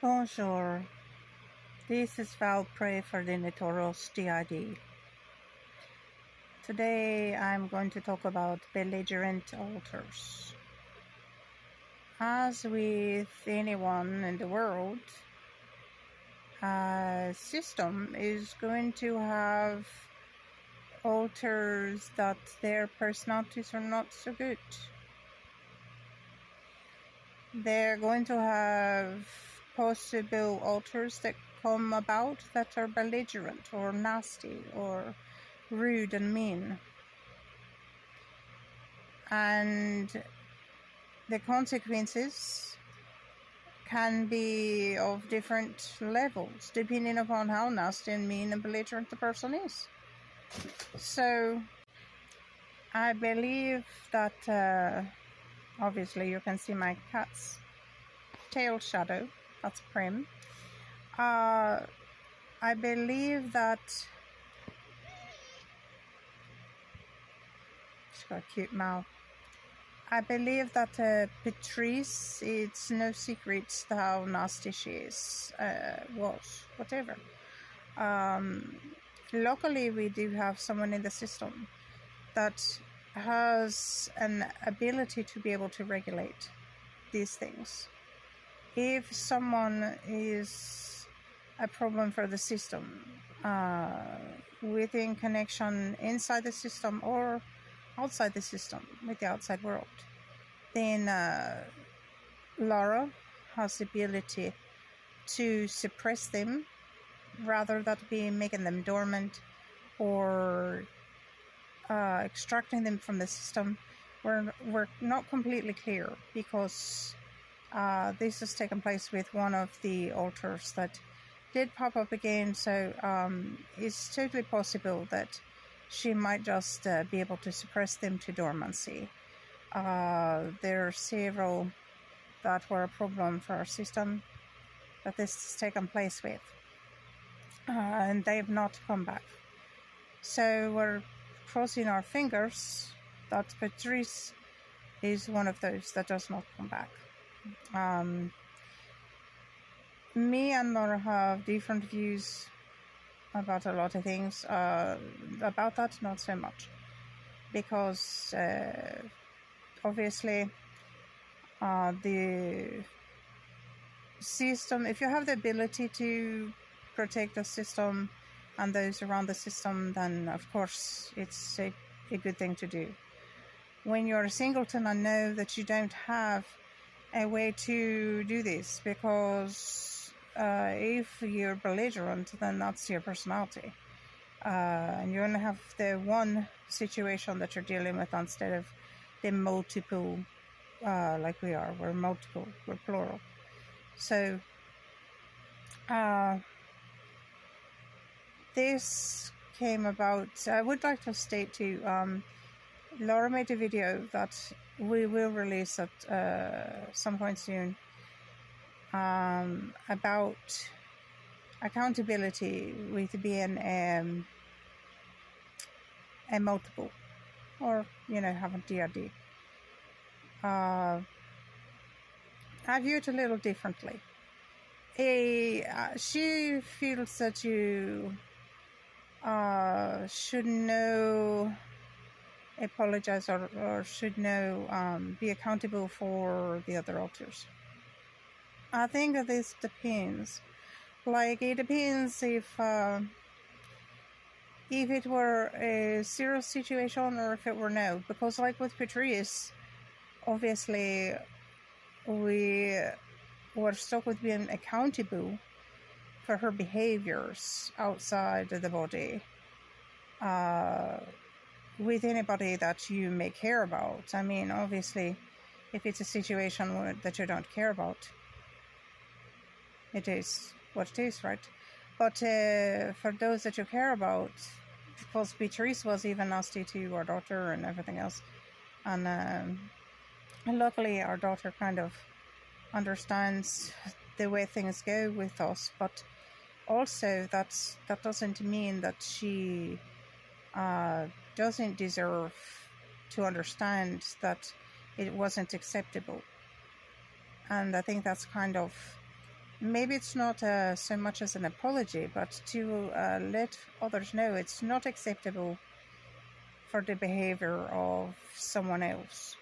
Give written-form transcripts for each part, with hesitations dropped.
Bonjour, this is Valpray for the Nitoros D.I.D. Today I'm going to talk about belligerent alters. As with anyone in the world, a system is going to have alters that their personalities are not so good. They're going to have possible alters that come about that are belligerent or nasty or rude and mean, and the consequences can be of different levels depending upon how nasty and mean and belligerent the person is. So I believe that obviously you can see my cat's tail shadow. That's Prim. I believe that she's got a cute mouth. I believe that Patrice, it's no secret how nasty she is, was, whatever. Luckily, we do have someone in the system that has an ability to be able to regulate these things. If someone is a problem for the system, within connection inside the system or outside the system with the outside world, then Laura has the ability to suppress them rather than be making them dormant or extracting them from the system. We're not completely clear because this has taken place with one of the alters that did pop up again, so it's totally possible that she might just be able to suppress them to dormancy. There are several that were a problem for our system that this has taken place with, and they have not come back. So we're crossing our fingers that Patrice is one of those that does not come back. Me and Laura have different views about a lot of things. About that, not so much, because obviously the system, if you have the ability to protect the system and those around the system, then of course it's a good thing to do. When you're a singleton, I know that you don't have a way to do this, because if you're belligerent, then that's your personality, and you only have the one situation that you're dealing with instead of the multiple, like we are. We're multiple, we're plural. So this came about. I would like to state too, Laura made a video that we will release at some point soon, about accountability with being a multiple, or having D.I.D. I view it a little differently. She feels that you should know, apologize, or should know, be accountable for the other alters. I think that this depends. Like, it depends if it were a serious situation or if it were no. Because like with Patrice, obviously we were stuck with being accountable for her behaviors outside of the body, with anybody that you may care about. I mean, obviously, if it's a situation that you don't care about, it is what it is, right? But for those that you care about, because Beatrice was even nasty to our daughter and everything else, and luckily our daughter kind of understands the way things go with us, but also that doesn't mean that she doesn't deserve to understand that it wasn't acceptable. And I think that's kind of maybe it's not so much as an apology, but to let others know it's not acceptable for the behavior of someone else.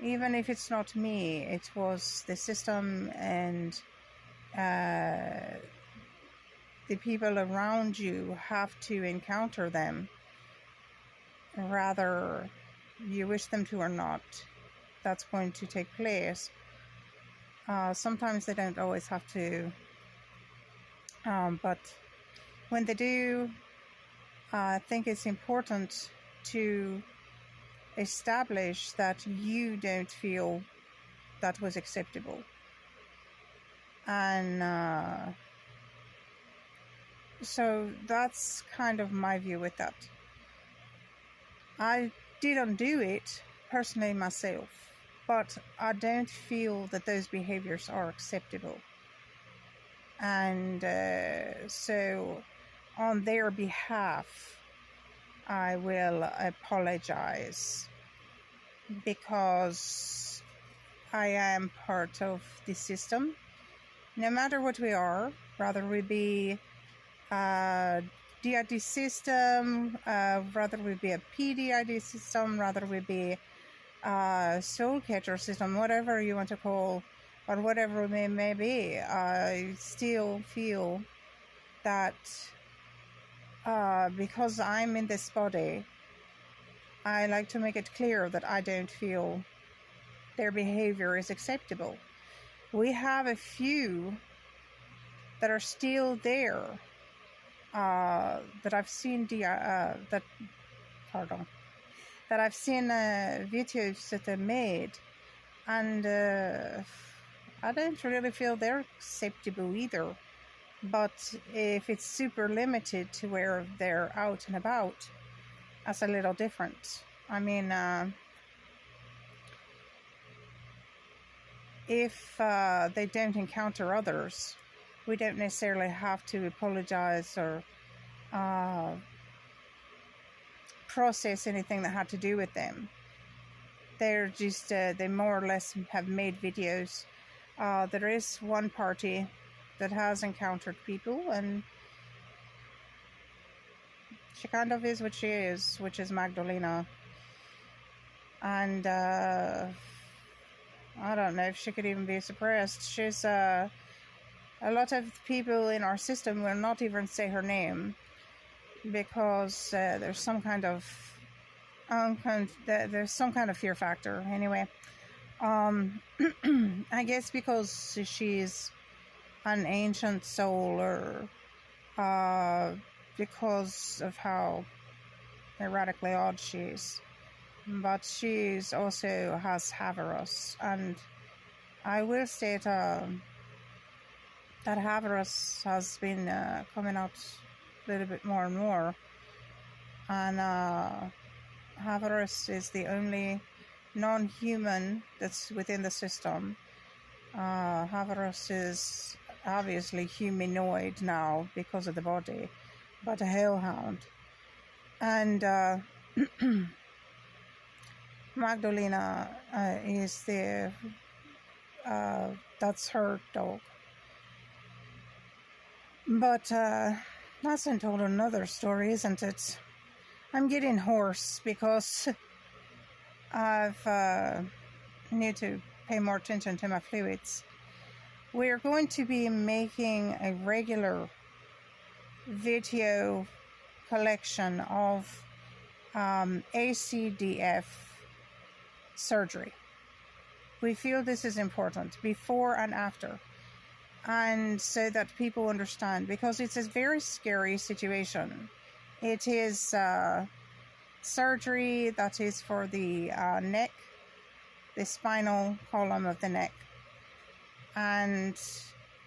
Even if it's not me, it was the system and the people around you have to encounter them, rather you wish them to or not. That's going to take place. Sometimes they don't always have to, but when they do, I think it's important to establish that you don't feel that was acceptable. And so that's kind of my view with that. I didn't do it personally myself, but I don't feel that those behaviors are acceptable. And so on their behalf, I will apologize, because I am part of the system. No matter what we are, whether we be a D.I.D system, whether we be a P.D.I.D system, whether we be a soul catcher system, whatever you want to call, or whatever it may be, I still feel that because I'm in this body, I like to make it clear that I don't feel their behavior is acceptable. We have a few that are still there, that I've seen that I've seen videos that they made, and I don't really feel they're acceptable either. But if it's super limited to where they're out and about, that's a little different. I mean, if they don't encounter others, we don't necessarily have to apologize or process anything that had to do with them. They're just, they more or less have made videos. There is one party that has encountered people, and she kind of is what she is, which is Magdalena. And I don't know if she could even be suppressed. She's a lot of people in our system will not even say her name, because there's some kind of fear factor. Anyway, I guess because she's an ancient soul, or because of how erratically odd she is. But she's also has Haveros, and I will state that Haveros has been coming out a little bit more and more, and Haveros is the only non-human that's within the system. Haveros is obviously humanoid now because of the body, but a hellhound. And Magdalena is the that's her dog. But that's untold another story, isn't it? I'm getting hoarse because I've need to pay more attention to my fluids. We're going to be making a regular video collection of ACDF surgery. We feel this is important, before and after, and so that people understand, because it's a very scary situation. It is surgery that is for the neck, the spinal column of the neck, and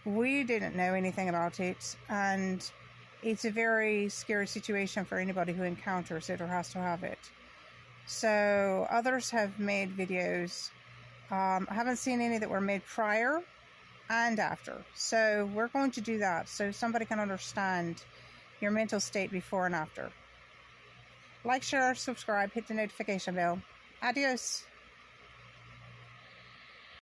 we didn't know anything about it, and it's a very scary situation for anybody who encounters it or has to have it. So others have made videos. I haven't seen any that were made prior and after, so we're going to do that so somebody can understand your mental state before and after. Like, share, subscribe, hit the notification bell. Adios.